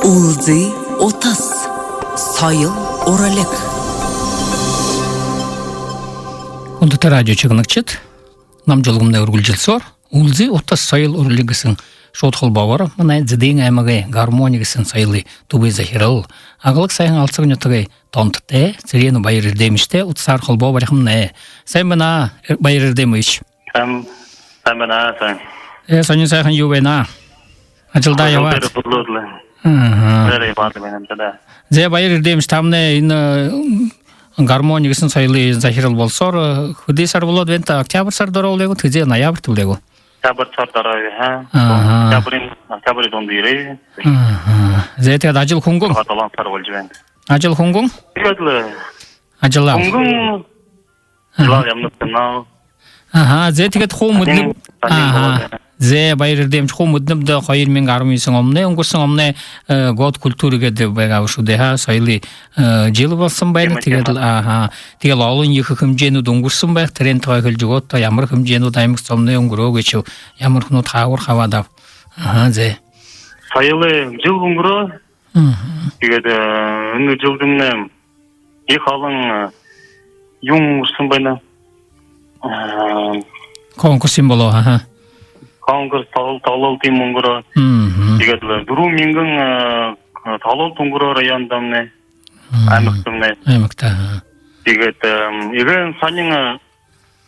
Улзы отас, сайыл оралек. Онда радио чыгыныкчыт. Нам жолгумда үргүлжүлсөр. Улзы отас сайыл оралегисин шотхол бавар. Мына зидин аймагы гармонигисин сайылы тубы захирал. Агалык сайын алсыгын ютугай тонтте, сирену байыр демиште утсар хол бавархымна. Сайын мына байыр демиш. Там она там. Саню сайын ювена. Ачылда яват. Very bad man тогда. Зе байыр демиш тамне ин гармонигисин сайылы захирал болсор, худисар болот вента октябрь сардар олего, тизе ноябрь тулего. Октябрь сардар, ха. Октябрь дондире. Зе те ажыл хунгун. Хаталан сар болжбен. Ажыл хунгун? Игадлы. Ажылла. Хунгун. Ла ямнытна. Зе тигет хумудны. Зе байыр демиш хумудны да хайыр мен гармыйсың омне, оңгурсың омне год культурыга деп бага ушуде ха сайылы жылы болсын байны тигет тигел алын екі хымжену доңгурсын бай тренд тагыл жогот та ямар хымжену даймык сомне оңгуро geçiyor. Ямар хну тагыр хавада. Зе. Сайылы жыл оңгуро. Тигет үны жылдымны и халың юңгурсын байна. Конкурсин боло Конкурс талал тим оңгуро. Тигет дуру мингин талал туңгуро райондамне. Аймактымне. Аймакта. Тигет иген саның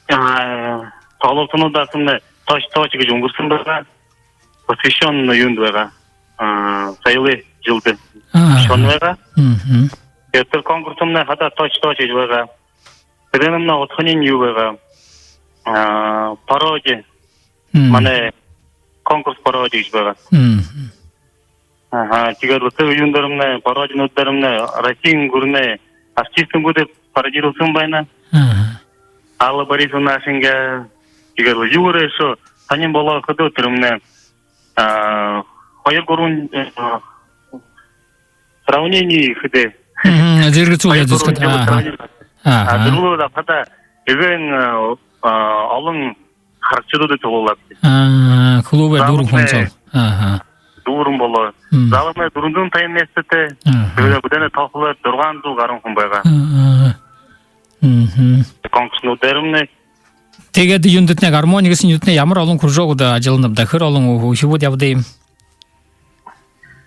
талал тунуда сымне таш-ташыга жоңгурсын бага. Посвящен юндвага. Сайылы жылды. Шонвага. Еттер конкурсымне хата таш-ташыга жвага. Тиренымна отханин ювага. Пароди. Мане конкурс пароди жвага. Тигет вот юндарымне пародин ударымне Россиин гурне артистин буде пародировсын байна. Алла Борисовна синге тигет юре шо санин бола ходу тирымне хайыр горун сравнение хыде. Зергицу языскат. Дуру да фата иген алын харчыды тололат. Клубе дуру хонсал. Дурун боло. Залымы дурундун тайын местете. Будене талкылы турган жыл гарын кунбайга. Конкурсну дерымне. Теге юндытне гармонигисин юндытне ямар алын кружогу да ажылынып да хыр алын ухибу дявдейм.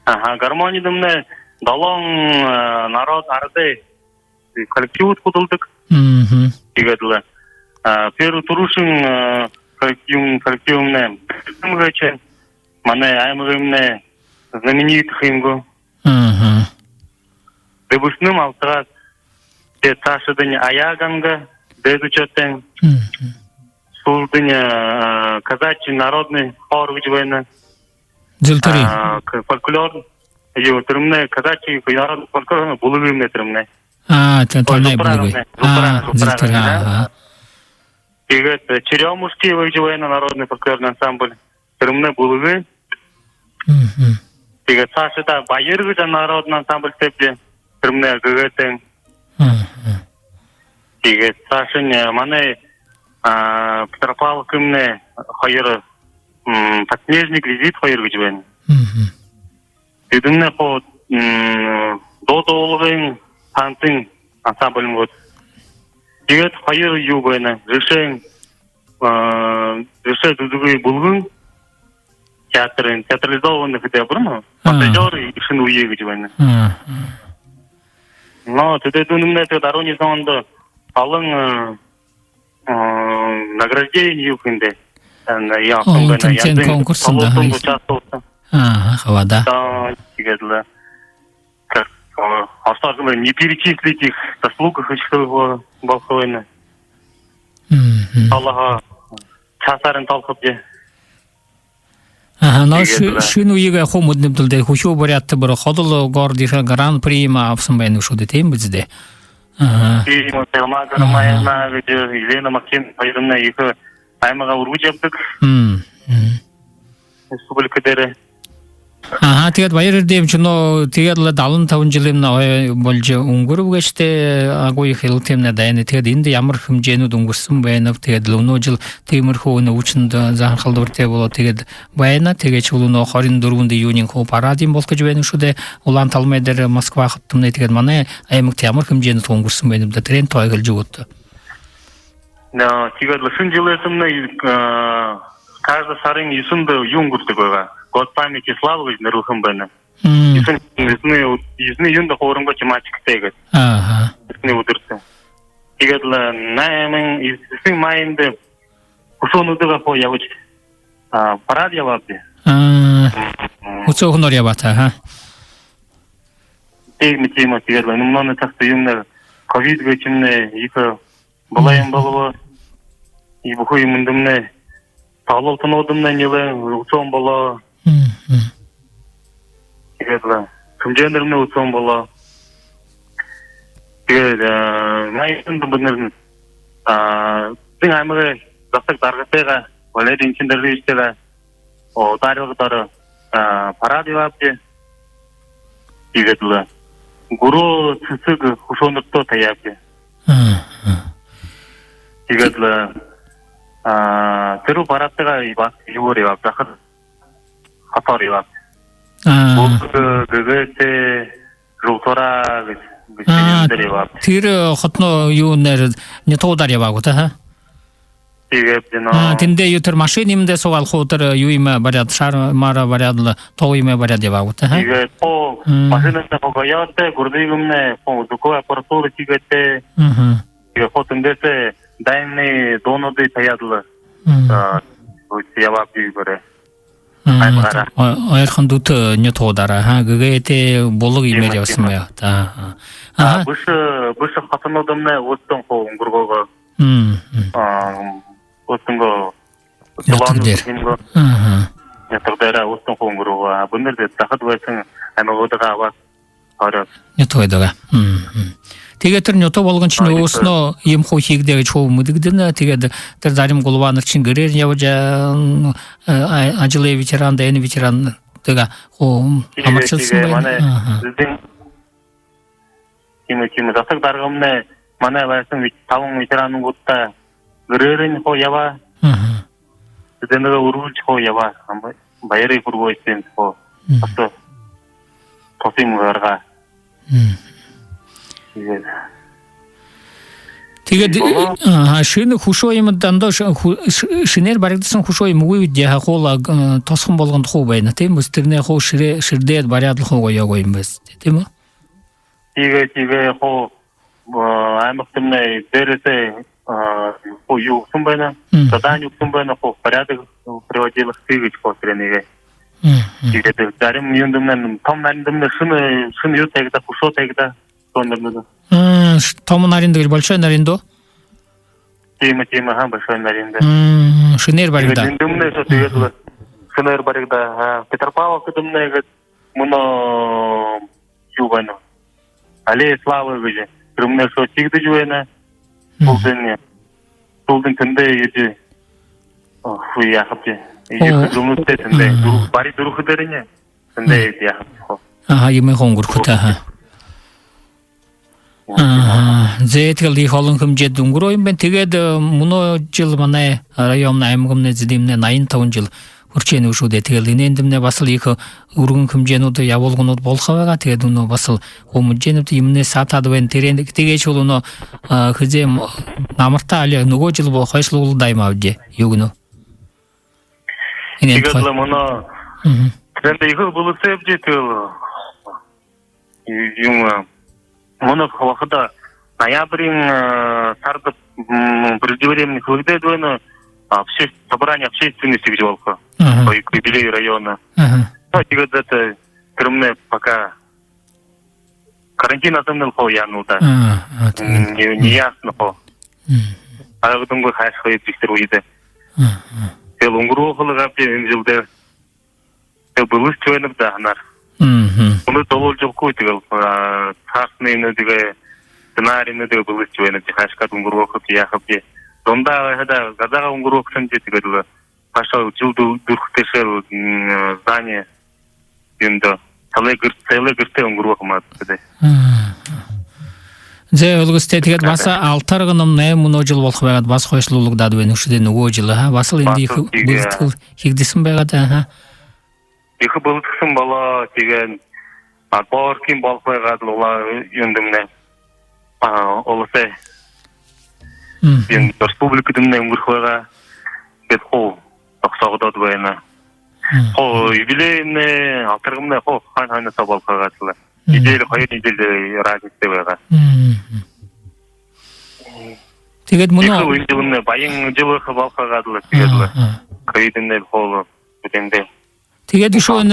Гармонидымне далон народ арды коллектив кудылдык. Тигедле. Первый турушин коллективне мгаче. Мане аймагымне знаменитый химгу. Дебусным алтырат. Те ташыдыне аяганга дедучотен. Сулдыне казачий народный хор вычвайна. Зилтари. Фольклор. Его тырымне казачий народный фольклор булыгымне тырымне. Танай булыгы. Зилтари. Тигет Черемушки вычвайна народный фольклорный ансамбль. Тырымне булыгы. Тигет Сашида Байыргыжа народный ансамбль тепли. Тырымне гыгетен. Тигет Сашине мане Петропавловкымне хайыры подснежник визит хайыр вычвайна. Тидымне по додолгын тантын ансамблем вот. Тигет хайыр юбайна. Решен дудугы булгын. Театрализованный хотя бы, ну, фантазеры и шин уехать войны. Но ты думаешь, что дороги zonda алын награждение юхинде. Я конкурсында. Хавада. Да, тигедле. Как остальное не перечислить их заслугах еще балхойны. Аллаха часарын талқып же. На шину иге хомудным дилде хушу барятты бір ходылы гордиха гран-при ма апсынбайын ушуды тейм бізде. Фильм Телмагырмайна, Елена Максим пайрымна екі аймаға уру жаптык. Республика дәрі. тэгээд баяр эрдэм ч нөө тэгээд л 75 жилийн болж өнгөрөв гэжтэй агуу их хэлтэмнэ дайны тэгээд энд ямар хэмжээнүүд өнгөрсөн байна вэ тэгээд өнөө жил тиймэрхүү өвчнөд заахалдвартай болоо тэгээд байна тэгээд өнөө 24-нд июнийн хоо парадын болох гэж байна шүү дээ улаан талмай дээр Москва хотмны тэгээд манай аймагт ямар хэмжээнд өнгөрсөн байна вэ тренд тойлж өгөөд тэгээд шинэ жилээсээ каждый сарын 9-нд июнь гүрдэг байгаа год памяти славы гэж нэрлэхэн байна. 9 июнь хооронгоо тематиктэй гэдэг. Бидний өдөртөө. Тэгээд л 9 майнд хөшөөнүүдээ хоо явж парад яваад. Хөшөөнөр яваад хаа. Тэгээд өмнө тахт юм ковид гэж юм их болоом болоо и бухой юм дэмнэ талуултнуудын нэлээ үцэн болоо. Тэгээд хэмжээндэрнэ үцэн болоо. Тэгээд майнд бэнэр тэг аймаг засаг даргатайгаа болоод энэ дэрвэжтэйгээ дараагаар парад яваад тэгээд л гуру цэцэг хөшөөнөртөө таяав. Тэгээд л тэр парадтайгаа юу яваад захад хатар яваад. Гэгэтэ рутора гэж тэр хотно юу нэр нэтуудар яваагүй та тэгээд тэндээ юу тэр машин юмдээ суугаал хутар юу юм бариад шар мара бариад тоо юм бариад яваагүй та тэгээд машинаа погоёд гурдигумне дукоо апартур тэгээд тэгээд хотондээ дайны донодой таядлаа яваад бигэрэ ойрхон дүт нэтуудараа гэгээтэй булаг имээр явсан бай та бүш хатнуудын өстөн хоо өнгөргөөгөө өстөнгөө ятагдара өстөн хоо өнгөргөө бүнэр дахад байсан амигуудаа аваад ороо нэтуудаага тэгээд тэр нөтө болгон чинь өөснөө юм хоо хийгдээ гэж хөө мэдэгдэнэ тэгээд тэр зарим гулванар чинь гэрээр явж ажлын ветеран дэйн ветеран тэгээ хөө амарчилсан байна тийм засаг даргамны манай байсан 5 ветерануудаа гэрээр нь хоо яваа тэгээд нэг өргүүлж хоо яваа баярыг хүргөөсөн хоо тосим гаргаа тэгээд шинэ хөшөө юм дандаа шинээр баригдсан хөшөө юм уу дээ хоола тосхон болгонд хуу байна тийм үс тэрнээ хоо ширдээд бариад хоо яг юм байна тийм үү тэгээд хоо аймагтны дээрээ хоо юу юм байна задание юм байна хоо порядок приводил гэж хоо тэрнийг тэгээд зарим юмдэн том нарийн шинэ юу тагда хөшөө тагда том нарийн дээр большой нарийн доо тийм большой нарийн дээр шинээр баригда тэгээд шинээр баригда Петропавловск гэдэг мөн юу байна аллея славы гэж тэрнээ шо чигдэж байна тулдын тэндээ яж хуя хапти юмнуудтай тэндээ бари дөрөх дээрнэ тэндээ яах юм хонгорхтой зэтгэл их олон хэмжээд өнгөрөө юм байна. Тэгээд мөнөө жил манай район аймагны зэмнэ 85 жил хүрчээн шүү дээ. Тэгээд энэ эндэмнэ бас л их өргөн хэмжээнүүд явуулгууд болох байгаа. Тэгээд өнөө бас л хүмүүжэнүүд юмнээ сатаад байна. Тэгээд шул өнөө хэзээ намартаа аль нөгөө жил хойшлуул дайм авдээ. Юу гэнэ? Тэгээд л мөнөө тэнд их боловсрол житэл юм Монох хавахда ноябрийн сард преждевременных выгодает война собрание общественности гэж болхоо. Юбилей района. Тэгээд это скромное пока карантин атомный хоо януда. Не ясно хоо. А потом го хаш хоо пистер уйде. Tel өнгөрөө хөлгөөд энэ жилдээ tel бүлэс чойног даанаар. Мөн тоолж өгөхгүй тэгэл цаасны нэгэ сценарий нэгэ бүлэс чойног хашгад өнгөрөө хот яахав би. Дондаа хада гадаа өнгөрөө гэсэн чи тэгэл хашаа жил дөрөхтэйшээ здание енді талай гырте өнгөрүп калмады. Зе өлгісте тегет баса алтарғыным не мұны жыл болық бағад бас қойшылылық дады бен үшіден о жылы, басыл енді бұлтқыл хегдесін бағады, Екі бұлтқысын бала деген бауыр кем болық бағады ола енді міне олысы енді республика дымне өнгөрүп баға бет қол тоқсағыдады байына. Қол юбилейне алтарғымне қол қайна-қайнаса болық бағадылы. Неделю қайыр неделю разница баға. Тегет мұны... Екі жылымне байың жылы болық бағадылы тегеділі. Қайдымне қолы бүтенде. Тегет үшуін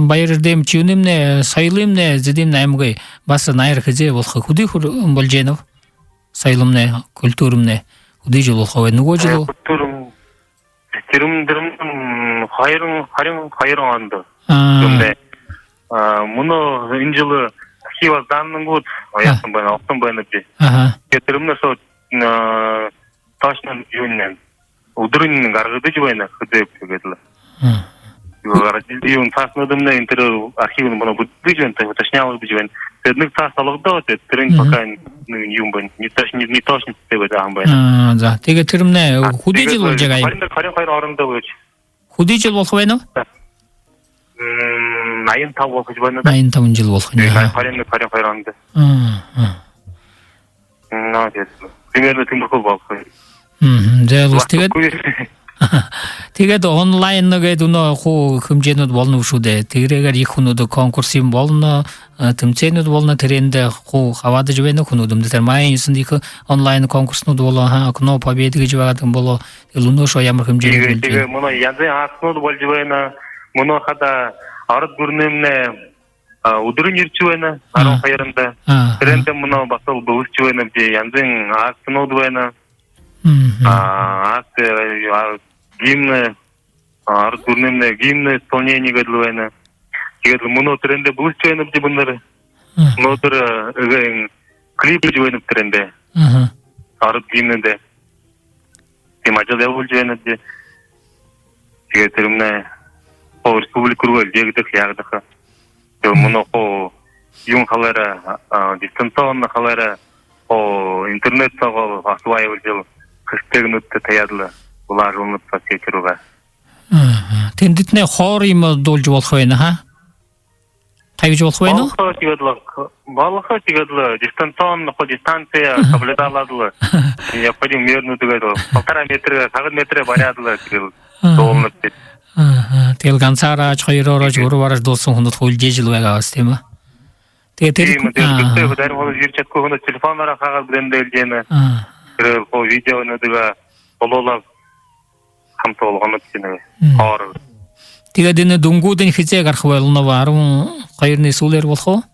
байырдем чүйінімне, сайылымне, зедемне әмгай басы найыр қызе болқа құды бұл женов? Сайылымне, культурымне, құды жыл болқа өйні о жылы? Культурым қайырың анды. Мұны үнжілі хивазданның ғуд, аяқтың байын, алтын байын өпте. Кетірімні сол ташынан үйінен, ұдырынның арғыды жібайына қыды өпте. Июн тасныдымна интервью архивын бана будды жөн, уточнялы жөн. Тедник тасалыгда өтет, тирин пока юм бен, не точно тебе да бен. Да, теге тирмне худи жыл бол жагай. Хайр арында өч. Худи жыл болху байно? Айын тау болху жбайно. Айын тау жыл болху. Хайр арында. На, примерно тимбуркул болху. Тэгээд онлайн нэгэд өнөө хуу хэмжээнүүд болно шүү дээ. Тэгрэгээр их хүнүүд конкурс юм болно, тэмцээнүүд болно тэрэнд хуу хаваадж байна хүнүүд тэр маягийн 9-нд их онлайн конкурснууд болоо окно победы гэж байгаа болоо өнөө шо ямар хэмжээнд тэгээ мөн янзын хааснууд болж байна. Мөн хада ард гүрнэмнэ өдрөн ирж байна 12-нд. Тэрэнд мөн басал бөвч байна би янзын хааснууд байна. Гимн, аргурнемне гимн исполнение гадлуэна. Тэгээд мөн трендэ бүлч байна гэдэг бундар. Өнөөдөр клип гэж байна трендэ. Ард гимнэдэ. Тимажал явуулж байна дээ. Тэгээд тэрмнэ республик руу ягдах ягдах. Тэгээд мөн юм халара дистанционно халара интернет цагаал асуувал хэштэгнүүд таяадлаа. Улар унып пасекеруга. Тэндэтнэ хоор юм дуулж болох байна ха? Тавьж болох байна уу? Балха тэгээд дистанционно дистанция соблюдаладлаа. Необходим мерную тэгээд 1,5 метр, 1 метр бариадлаа тэгээд дуулнат. Тэгэл ганцаараач хоёрооч өөрөөрөж дуусан хүнүүд хулжээж л байгаа бас тийм үү? Тэгээд тэр дараагаар ирж чадгүй хүнүүд телефоноор хаагаад брэндэлж байна. Тэр видео нэдэг болоолаа хамт болгоно гэсэн хоор. Тэгээд энэ дүнгуудын хизээ гарах болно 12-ны сүүлээр болох уу?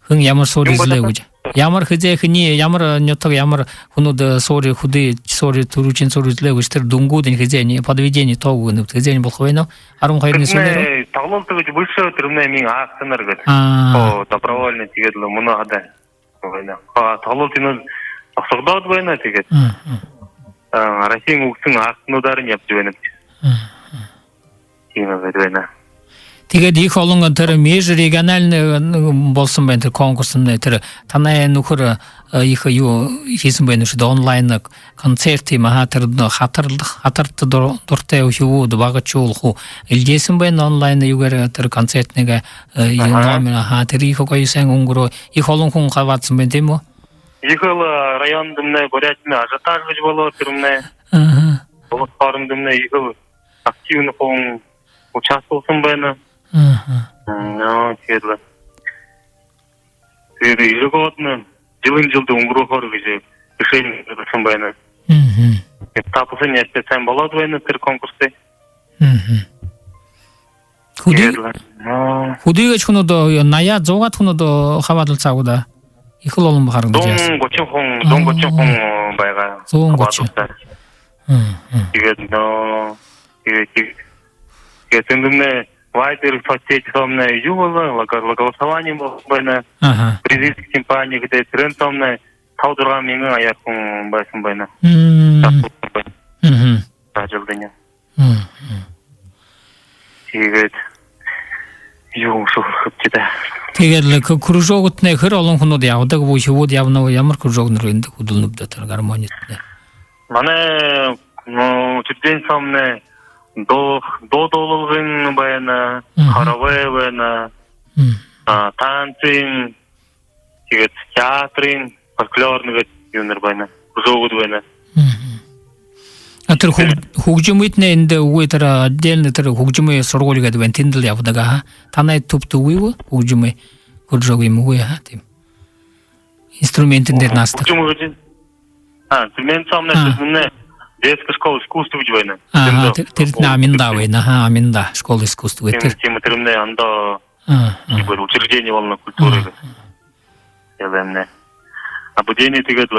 Хүн ямар суур излээ гэж. Ямар хизээ хний ямар нётог ямар хүнүүд суур хүдий суур төрүүчин суур излээ гэж тэр дүнгуудын хизээ подведение тоог нэг хизээ болох байна. 12-ны сүүлээр тоглолт гэж бүлшөө тэрнээ минь аахтанаар гэж. Добровольно тэгээд мөн хада. Тоглолт энэ осгодод байна тэгээд. Россиян үгсэн ааснуудаар нь явж байна. Тийм байна. Тэгээд их олон тэр межрегиональный болсон байна тэр конкурс нь тэр танай нөхөр их юу хийсэн байна шүү дээ онлайн концерт юм тэр хатарт дуртай хөвүүд багачуулах илжсэн байна онлайн юугаар тэр концерт нэг юм тэр их гоё сайн өнгөрөө их олон хүн хаваадсан байна тийм үү? Ихэл райондымне горячный ажиотаж гэж болоо тэрмне. Улс хоорондымне ихэл активны хүн участвовсан байна. Тэгээд тэр ежегодно жилд өнгөрөхөр гэж решение гаргасан байна. Этапын ястэ сайн болоод байна тэр конкурсээ. Хүдийгэж хүнүүд 80 100-аад хүнүүд хаваадал цаагуда их л олон бахар гэж. 130 хүн байгаа. 130. Тэгээд эндэмнэ вайдер фактически юу болоо голосование байна. Президент компани гэдэг трендомны 5-6 мянган аяар хүн байсан байна. Ажилдана. Тэгээд юу шүүх хэвчээ. Тэгээд к кружогтны хэр олон хүнүүд явдаг буу шивүүд явна ямар кружогнор энэ хөдөлнөвдөд тэр гармонитнэ. Манай чидэн самне доолгын байна, харавэ байна. Танцын тэгээд театрын фольклорны юмнер байна. Кружогуд байна. Тэр хөгжмөдний энд үгүй тэр отдельно тэр хөгжмөө сургууль гэдэг байна. Тэнд л явдаг аа. Танай төвд үгүй юу? Хөгжмөө кружог юм уу яа тийм. Инструментэн дээр наастах. Инструмент самне тэднэ детская школа искусств гэж байна. Тэр Аминда байна. Аминда школа искусств гэдэг. Тийм тэрнэ андаа бір учреждение болно культуры. Ялэмнэ. Обучение тэгээд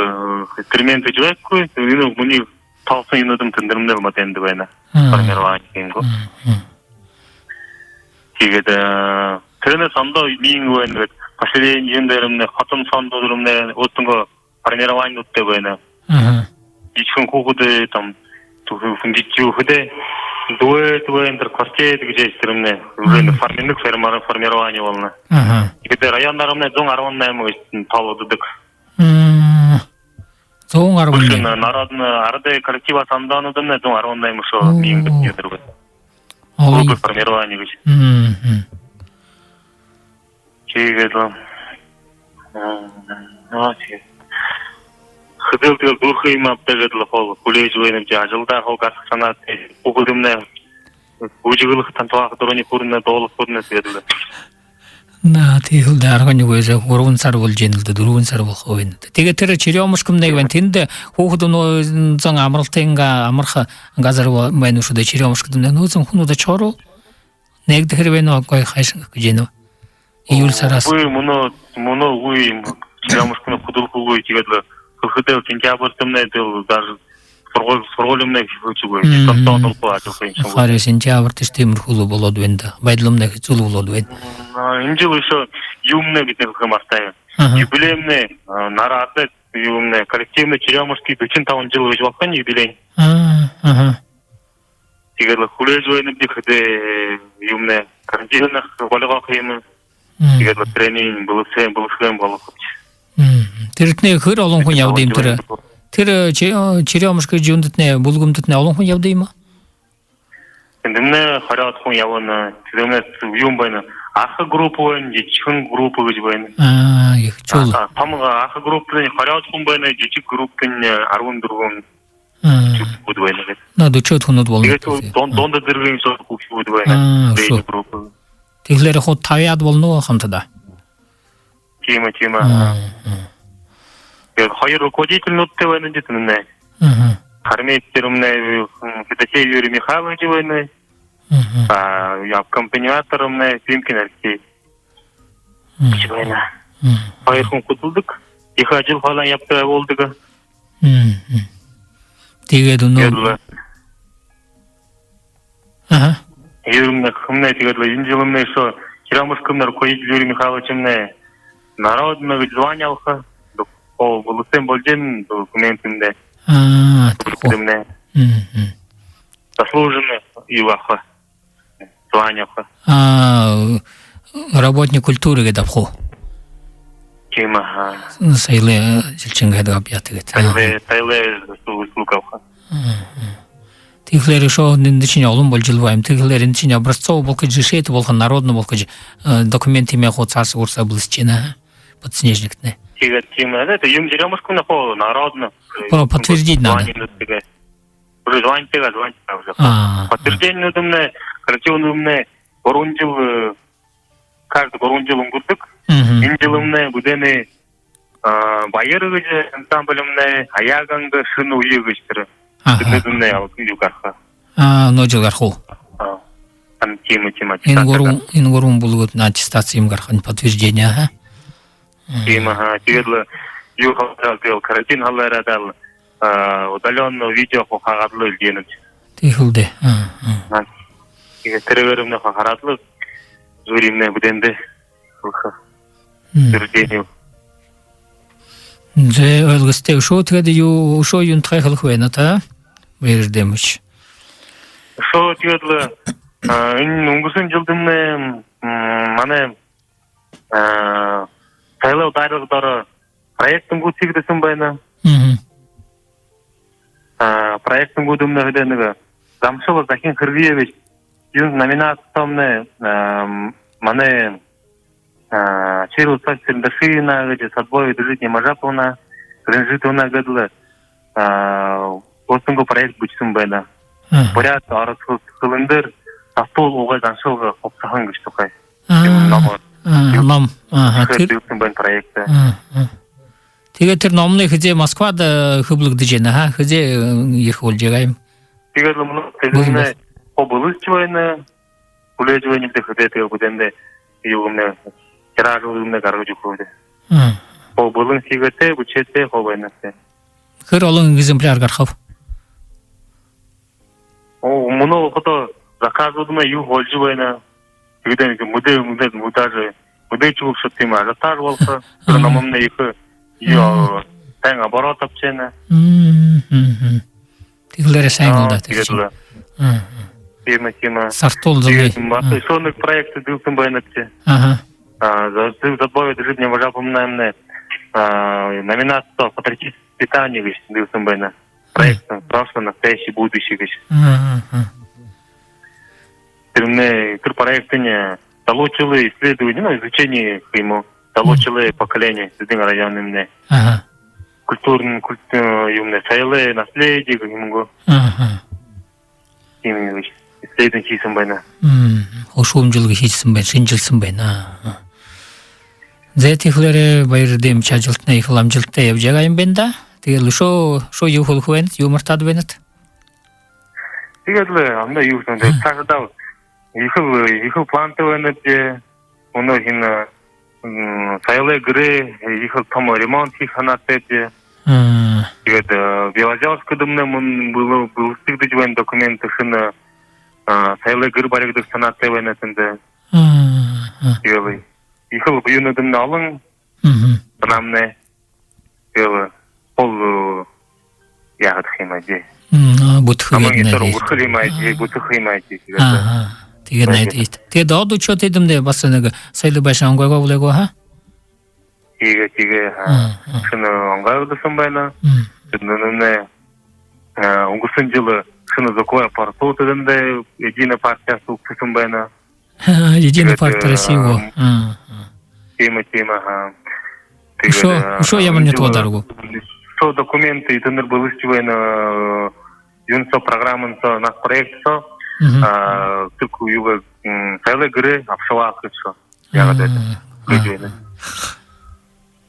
эксперименты живэхгүй. Энэ миний тоосон юмнуудын тендернэр матенд байна. Формирование гинго. Тэгээд тэрнэ сандаа мин байна. Последний юмдэрнэ хатам сандуурнэ өтөнгө формирование үттэй байна. Ичхэн хүүхэд там фундичүү хөдөө дуэ энэ квартет гэж тэрнэ уже формирование болно. Тэгээд райондармны 118 тоолддог. 118. Народный арды коллектива сандаануудын 118 шоо мин гэдэг байна. Группы формирование гэж. Тэгээд хөдөлгөөн бүрхий юм аптэйгээд л хол коллеж байна гэж ажилдаа хогас санаад бүгдэмнэ үжиглэх тантаах дөрөний хүрнэ доолох хүрнэ гэдэг. На тийхэл дарганы үеэ 3 сар болж ийн л да 4 сар болох байна. Тэгээд тэр Черемушкомныг байна. Тэнд хүүхэд нөөзөн амралтын амарх газар байна шүү дээ Черемушкд нөөзөн хүмүүд чороо нэг дэр байна гой хайшин гэж байна. Июль сараас. Мөнөө үгүй Черемушкны хөдөлгөөгүй тэгээд хөдөө сентябрь тэмнээ даже сургуулимнаа хийчихгүй. Тонтолгүй ажил хийсэн. Харин сентябрь тэс тиймэрхүү болоод байна да. Байдлымнаа хэцүү болоод байна. Энэ жил өшөө юмнаа гэдэг хэмартай. Юбилеймнээ нараатай юмнаа коллективный Черемушки 45 жил гэж болох нь юбилей. Тэгээд хүлээж байна гэдэг юмнаа карантинах болгох юм. Тэгээд тренинг боловсрол болох. Тэрний хөр олон хүн явд юм тэр. Тэр Черемушки жүндэтнэ булгамдэтнэ олон хүн явд юм аа. Тэндээ хараад хүн явна. Тэрнээс юм байна. Ах групп байна, жижигхэн групп гэж байна. Их чул. Том ах группны хараад хүн байна, жижиг группын 14 бүд байна гэдэг. Наад 40 хүнүүд болно. Тэгээд донд дэргийн бүд байна. Групп. Тэгэхээр хот 50-аад болно хамтдаа. Тийм. Яг хоёр руководительнүүдтэй байна гэж үнэ. Хармит тэрмнэ Федосей Юрий Михайлович байна. Я аккомпаниаторымны Фимкин Алексей. Байна. Хоёр хүн хөдөлдөг. Их ажил falan yaptığı oldu. Тэгээд өнөө. Юрмны хэмнэ тэгээд энэ жилмнэ шо Черемушкомны руководитель Юрий Михайловичмны народного званиялха о болсем болжен документінде заслуженный юаха званиялха работник культуры гэдапху тема сайле жилчингэдэг объятгээд сайле слукавха тэгэхээр шо энэ чинь олон болж байна. Тэгэхээр энэ чинь образцов болох жишээд болох народно болох документами хуцаас урсаа близчина подснежникне. Тэгээд тийм ээ юм Черемушкомны хоо народно подтвердить надо. Звонить. Подтверждение нужно коллективное горунжил каждый горунжил өнгөрдөг. Энэ жилмнэ бүдэний баяр гэж ансамблемнэ аяганг шин үе гэж тэр Тэднэ явах юу гарах. Ножил гарах уу? Тийм. Энэ гурван бүлгүүд аттестаци юм гарах нь подтверждение. Тийм. Тэгээд юу хаалт карантин халаарадал удаленно видео хаагадлаа гэнэ. Тийхүлдэ. Тэгээд тэрвэрэмнэ хараадлаа зүрхэмнэ бүдэндэ. Тэрдээ. Зэ ойлгостой шо тэгээд юу шо юун трахлах байна та? Вэрдэмш. Шо тэгээд энэ өнгөрсөн жилдэн мане сайлау дайрыгдары проекттин бу сигдесин байна. Проекттин бу дүмнөгөдөнүгө Замшова Закин Кыргыевич юн номинациямны мане Чиру Састердашина, где с отбоя дружить не мажаповна, ренжитовна гадла, остынго проект бучсун байна. Поряд арыз кылындыр, астол оғай Замшова опсахан күш тукай. Нам, Дылсын байн проекты. Теге тир номны хызе Москвада хыблык дижена, ха, хызе их олжегайм. Теге лымны тезімне обылыз чывайны, уле чывайны бде хызе теге буденде югымне тиражы югымне гаргы жүкуды. Обылын сигете, бучете, хобайнасы. Хыр олың экземпляр гархав. Муну оқыты заказудыма ю олжывайны, тегеден мудажы, мудай чугуп шыттыма, жатар болса, намымны екі ю тәң оборот апчайны. Тегілері сайыңылда. Тема. Сартол зылы. Сонық проекты дылсын байнапте. Забой дружить не мажапомнаемне номинация патриотическое питание гыш дылсын байна. Проект прошлое, настоящее, будущее гыш. Тырмне тыр проектыне толочилы исследование, изучение ему, толочилы поколение сізден районымне. Культурный юмне сайлы наследие ему. Именно гыш. Исследование чисым байна. Ошуым жылғы хечсін бән, шынжылсын бән. Зәт ихлері байырдем чажылтына ихлам жылтта евжагайым бән да? Тегелі шо юхыл хуэнт, юмыртады бәнет? Тегелі, анда юхын, сажыдау. Ихыл планты бәнет де, оны хина сайлы гыры, ихыл томо ремонт хиханаты де. Тегелі, Белозерск дымны мұн был стыгды жуэн документы хына сайлы гыр барыгдык санатты бәнетінді. Тегелі, ихыл бұйыны дымны алың, бынамны, тегелі, ол яғыд химаде. Бұтықы бәдіне. Tegen найдет. Те даду чо тедимде басынығы сайлы башан аңғайға бұлайғы, ха? Теге, шыны аңғайғы дысын байна. Шыны оңғысын жылы шыны закоя парту тедімде Единая партия суқсысын байна. Единая партия России. Тема, ха. Шо яман нет водаргу? Шо документы и тенер был ищевайна юнсо программынсо наш проектсо. Tylko już całe gry a przełapy co ja gadam gdzieś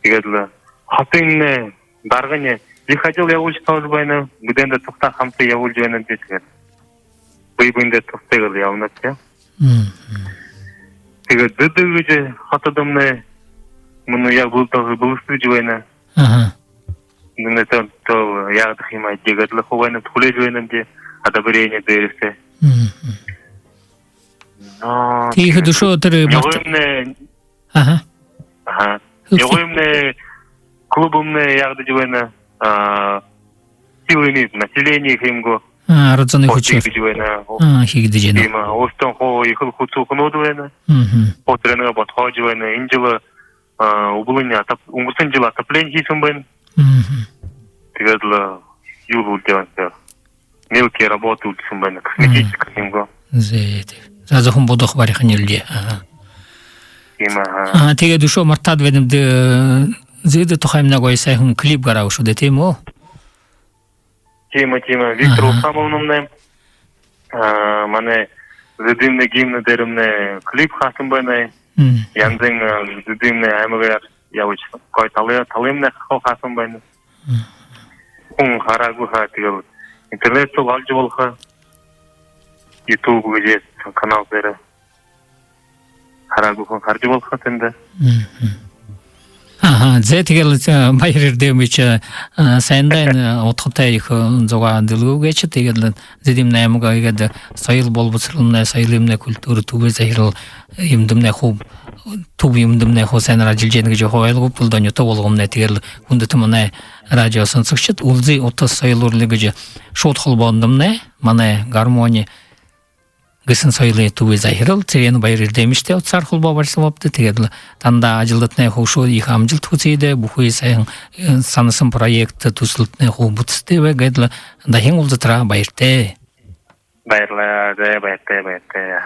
Тегедле хатынны даргыне хотел я уж тоже байна буденде тохта хамты я уж байна дечер быйбынде тохтегел я унатте теге дыдыгыже хатадымны муну я был тоже был студивайна муну то я дхима тегедле ховайна тхуле жойнамде одобрение дээрсе Тихо душу тыры Йогоймне Йогоймне клубымне ягды жибайна силыми население химго Родзаны хучев Хигді жена Остан хо ихыл хучу хынодуайна Отренга бат ходживайна инжила убылыня уңгысын жила отопление хисым байн Тегедла юл ультеванся Мелкие работы ультисым байна косметический химго Разахым бодох барихан елде. Теге душу мартад ведімді зиді тухаймна қойсайхын клип қараушы де тем о? Тема. Виктор Усамовнымны мане зидимне гимны дерімне клип хасым байна. Янзың зидимне аймығыр явыч кой талымне хасым байна. Хүн харагуха тегел интернет сол алжы болха. YouTube где канал бері харагухан харжы болха тенде. Зетигел байрыр демече сайындайын отқытай зоға дылгу кечі тегел зедимне ямыға егеді сайыл болбы сырылымне сайылымне культуры тубы захирыл имдімне хуб туб имдімне ху сайн ражилженге жо хойл гуп булдан юта болгомне тегел хүнді тымына радиосын сықшыт улзы отыз сайыл урлығы жо шот хыл бондымне мане гармония гысын сойлы туы захирыл церен байрыр демиште отсар хулба барсылапты тегедл танда ажилдатны хушу их амжил туцейде бухуй сайын санысын проект тусылтны ху бутсты ве гедл дахин улзатра байрте Байрла, байрте.